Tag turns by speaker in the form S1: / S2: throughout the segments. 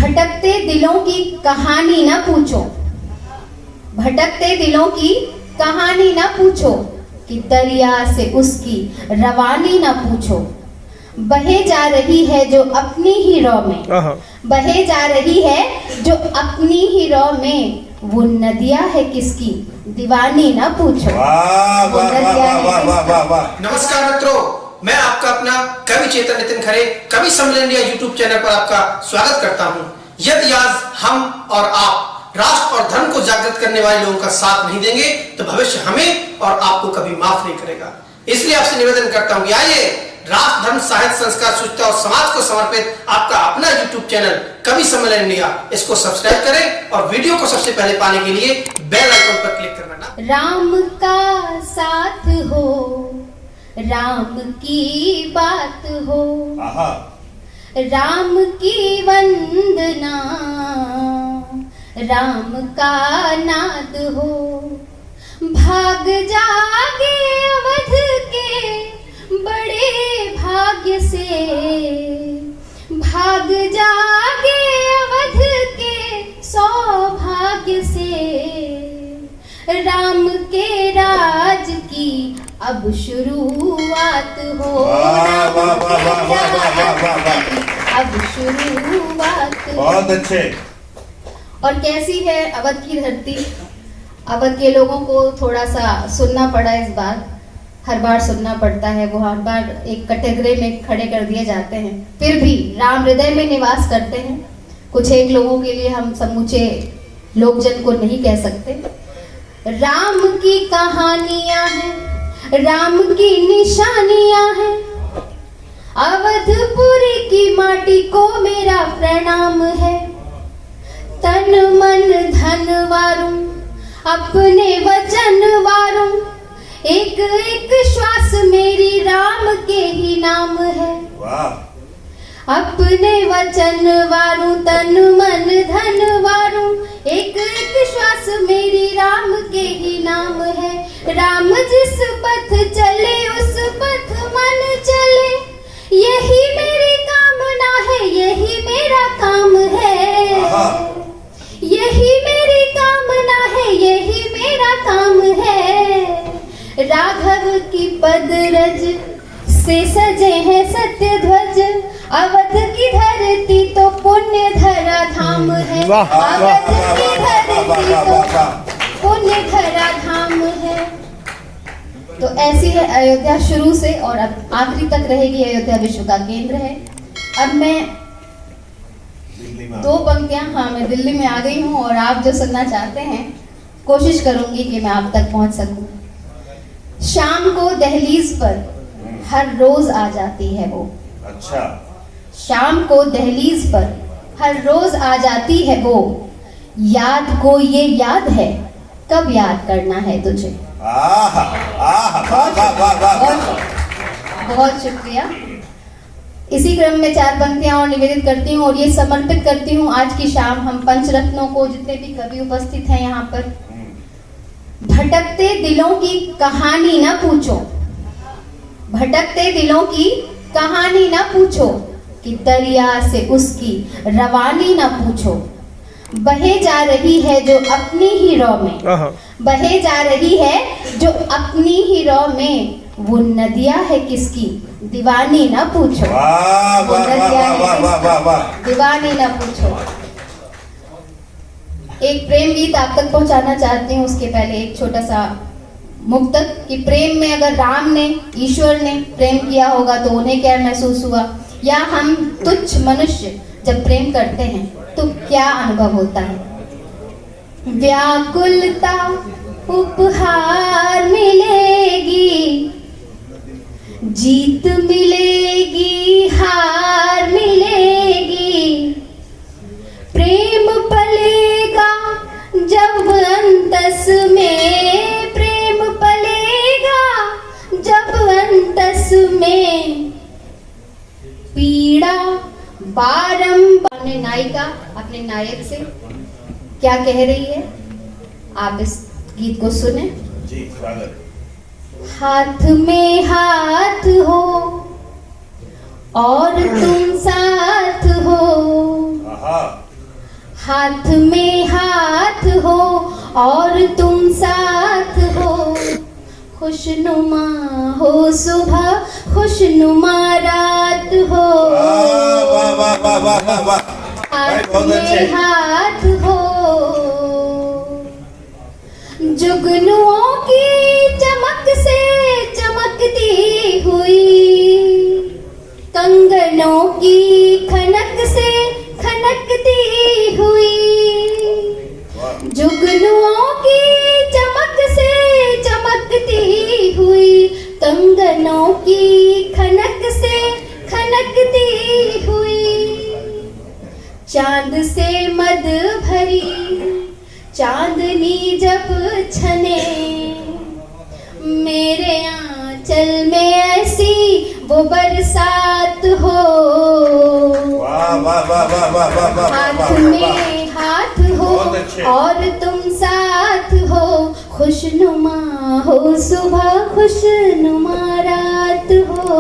S1: भटकते दिलों की कहानी न पूछो, भटकते दिलों की कहानी न पूछो, कि दरिया से उसकी रवानी न पूछो। बहे जा रही है जो अपनी ही रौ में, बहे जा रही है जो अपनी ही रौ में, वो नदिया है किसकी दीवानी न पूछो।
S2: नमस्कार मित्रों, मैं आपका अपना कवि चेतन नितिन खरे कवि सम्मेलन इंडिया यूट्यूब चैनल पर आपका स्वागत करता हूं। यदि आज हम और आप राष्ट्र और धर्म को जागृत करने वाले लोगों का साथ नहीं देंगे तो भविष्य हमें और आपको कभी माफ नहीं करेगा। इसलिए आपसे निवेदन करता हूं कि आइए राष्ट्र, धर्म, साहित्य, संस्कार, सूचना और समाज को समर्पित आपका अपना यूट्यूब चैनल कवि सम्मेलन इंडिया, इसको सब्सक्राइब करें और वीडियो को सबसे पहले पाने के लिए बेल आइकन पर क्लिक करना ना।
S1: राम का साथ हो, राम की बात हो, राम की वंदना, राम का नाद हो। भाग जागे अवध के बड़े भाग्य से, भाग जागे अवध के सौभाग्य से। राम के राज की अब शुरुआत हो, अब शुरुआत।
S3: बहुत अच्छे।
S1: और कैसी है अवध की धरती। अवध के लोगों को थोड़ा सा सुनना पड़ा इस बार, हर बार सुनना पड़ता है, वो हर बार एक कैटेगरी में खड़े कर दिए जाते हैं। फिर भी राम हृदय में निवास करते हैं। कुछ एक लोगों के लिए हम समूचे लोकजन को नहीं कह सकते। राम की कहानियां हैं, राम की निशानियां हैं। अवधपुरी की माटी को मेरा प्रणाम है। तन मन धन वारूं, अपने वचन वारूं, एक एक श्वास मेरी राम के ही नाम है। अपने वचन वारूं, तन मन धन वारूं, एक एक श्वास मेरी राम के ही नाम है। राम जिस पथ चले उस पथ मन चले, यही मेरी कामना है, यही मेरा काम है। यही मेरी कामना है, यही मेरा काम है। राघव की पदरज से सजे हैं सत्य ध्वज, अवध की धरती तो पुण्य धरा धाम है। अवध की धरती तो पुण्य धरा धाम है। तो ऐसी है अयोध्या शुरू से और अब आखिरी तक रहेगी। अयोध्या विश्व का केंद्र है। अब मैं दो पंक्तियां, हाँ मैं दिल्ली में आ गई हूँ और आप जो सुनना चाहते हैं कोशिश करूंगी कि मैं आप तक पहुंच सकूं। शाम को दहलीज पर हर रोज आ जाती है वो।
S3: अच्छा।
S1: शाम को दहलीज पर हर रोज आ जाती है वो। याद को ये याद है, कब याद करना है तुझे। बहुत शुक्रिया। इसी क्रम में चार पंक्तियां और निवेदित करती हूँ और ये समर्पित करती हूँ आज की शाम हम पंचरत्नों को, जितने भी कवि उपस्थित हैं यहाँ पर। भटकते दिलों की कहानी न पूछो, भटकते दिलों की कहानी न पूछो, कि दरिया से उसकी रवानी न पूछो। बहे जा रही है जो अपनी ही रौ में, बहे जा रही है जो अपनी ही रौ में, वो नदिया है किसकी दीवानी न पूछो। वो नदिया है दीवानी न पूछो। एक प्रेम गीत आप तक पहुंचाना चाहती हूँ। उसके पहले एक छोटा सा मुक्तक कि प्रेम में अगर राम ने, ईश्वर ने प्रेम किया होगा तो उन्हें क्या महसूस हुआ, या हम तुच्छ मनुष्य जब प्रेम करते हैं तो क्या अनुभव होता है। व्याकुलता उपहार मिलेगी, जीत मिलेगी, हार मिलेगी। प्रेम पलेगा जब अंतस में, प्रेम पलेगा जब अंतस में। पीड़ा बारंबार। अपने नायिका अपने नायक से क्या कह रही है, आप इस गीत को सुने।
S3: जी, स्वागत।
S1: हाथ में हाथ हो और तुम साथ हो, हाथ में हाथ हो और तुम साथ हो, खुशनुमा हो सुबह, खुशनुमा रात हो।
S3: वाह वाह वाह वाह वाह वाह भाई,
S1: हाथ
S3: बहुत अच्छे।
S1: में हाथ हो, जुगनुओं की चमक से चमकती हुई, कंगनों की खनक से खनकती हुई, जुगनुओं की चमक से चमकती हुई, कंगनों की खनक से खनकती हुई। चांद से मद भरी चांदनी जब छने, मेरे आंचल में ऐसी वो बरसात हो।
S3: वाह वाह वाह वाह वाह वाह वाह
S1: हाथ
S3: वाह
S1: में हाथ हो
S3: बहुत अच्छे।
S1: और तुम साथ हो, खुशनुमा हो सुबह, खुशनुमा रात हो।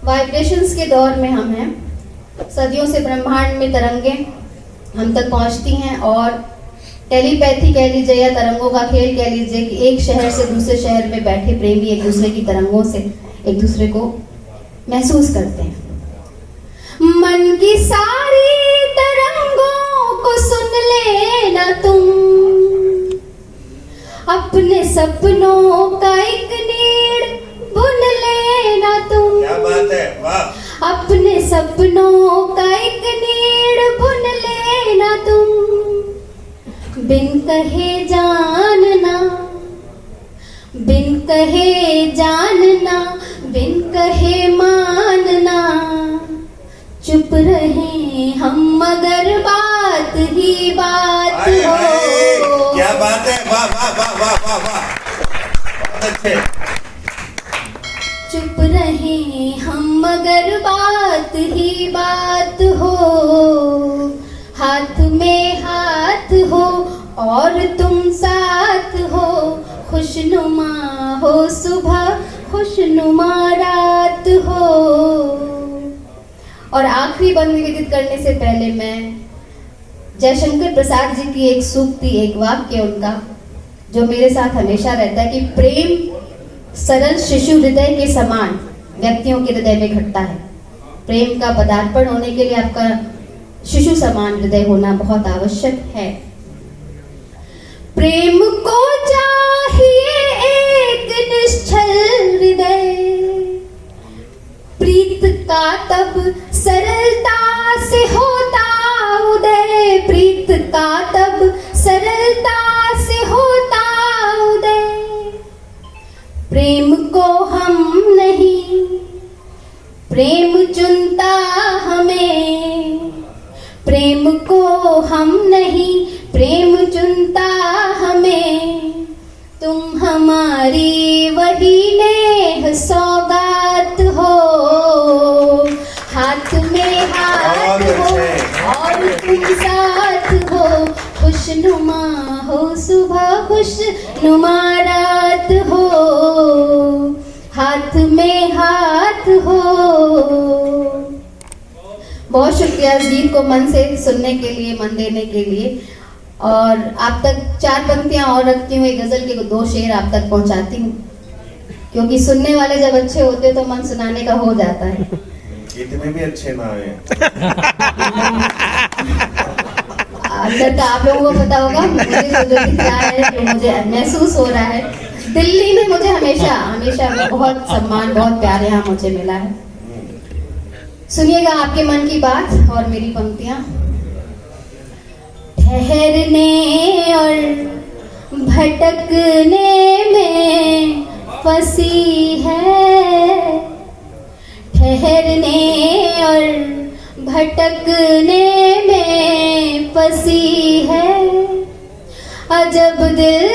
S1: वाइब्रेशंस के दौर में हम हैं। सदियों से ब्रह्मांड में तरंगें हम तक पहुंचती हैं और टेलीपैथी कह लीजिए या तरंगों का खेल कह लीजिए कि एक शहर से दूसरे शहर में बैठे प्रेमी एक दूसरे की तरंगों से एक दूसरे को महसूस करते हैं। मन की सारी तरंगों को सुन लेना तुम, अपने सपनों का एक नीड़ बुन लेना तुम।
S3: क्या बात है, वाह।
S1: अपने सपनों का एक नीड़ बुन लेना तुम, बिन कहे जानना, बिन कहे जानना, बिन कहे मानना, चुप रहे हम मगर बात ही बात
S3: हाय, हाय,
S1: हो।
S3: क्या बात है, वाह वाह वाह वाह वाह वाह, बहुत अच्छे।
S1: चुप रहे हम मगर बात ही बात हो। हाथ में हाथ हो और तुम साथ हो, खुशनुमा हो सुबह, खुशनुमा रात हो। और आखिरी बंद निवेदित करने से पहले मैं जयशंकर प्रसाद जी की एक सूक्ति, एक वाक्य उनका जो मेरे साथ हमेशा रहता है कि प्रेम सरल शिशु हृदय के समान व्यक्तियों के हृदय में घटता है। प्रेम का पदार्पण होने के लिए आपका शिशु समान हृदय होना बहुत आवश्यक है। प्रेम को चाहिए एक निश्चल हृदय, प्रीत का तब सरलता से होता उदय, प्रीत का तब सरलता से होता उदय। प्रेम को हम नहीं, प्रेम चुनता हमें, प्रेम को हम नहीं, प्रेम चुनता हमें। तुम हमारी वही नेह सौगात हो। हाथ में हाथ हो और तुम साथ हो, खुशनुमा हो सुबह, खुशनुमा रात हो। हाथ में हाथ हो। बहुत शुक्रिया इस गीत को मन से सुनने के लिए, मन देने के लिए। और आप तक 4 पंक्तियां और रखती हूँ, एक गजल के 2 शेर आप तक पहुंचाती हूँ, क्योंकि सुनने वाले जब अच्छे होते तो मन सुनाने का हो जाता है।
S3: इतने भी अच्छे ना है।
S1: अंदर का आप लोगों को पता होगा, मुझे तो जो दिख रहा है, जो मुझे महसूस हो रहा है, दिल्ली में मुझे हमेशा हमेशा बहुत सम्मान, बहुत प्यार यहाँ मुझे मिला है। सुनिएगा आपके मन की बात और मेरी पंक्तियां। ठहरने और भटकने में फंसी है, ठहरने और भटकने में फंसी है। अजब दिल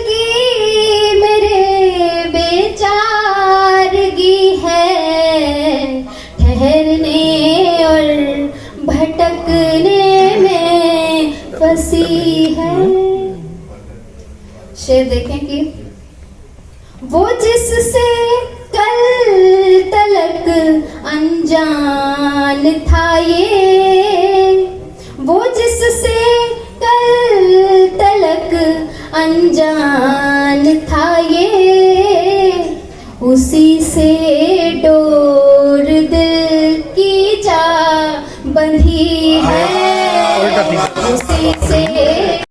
S1: की मेरे बेचारगी है, ठहरने और भटकने में फंसी है। शेर देखें कि वो जिससे कल तलक अनजान था ये, अनजान था ये, उसी से डोर दिल की जा बंधी है, उसी से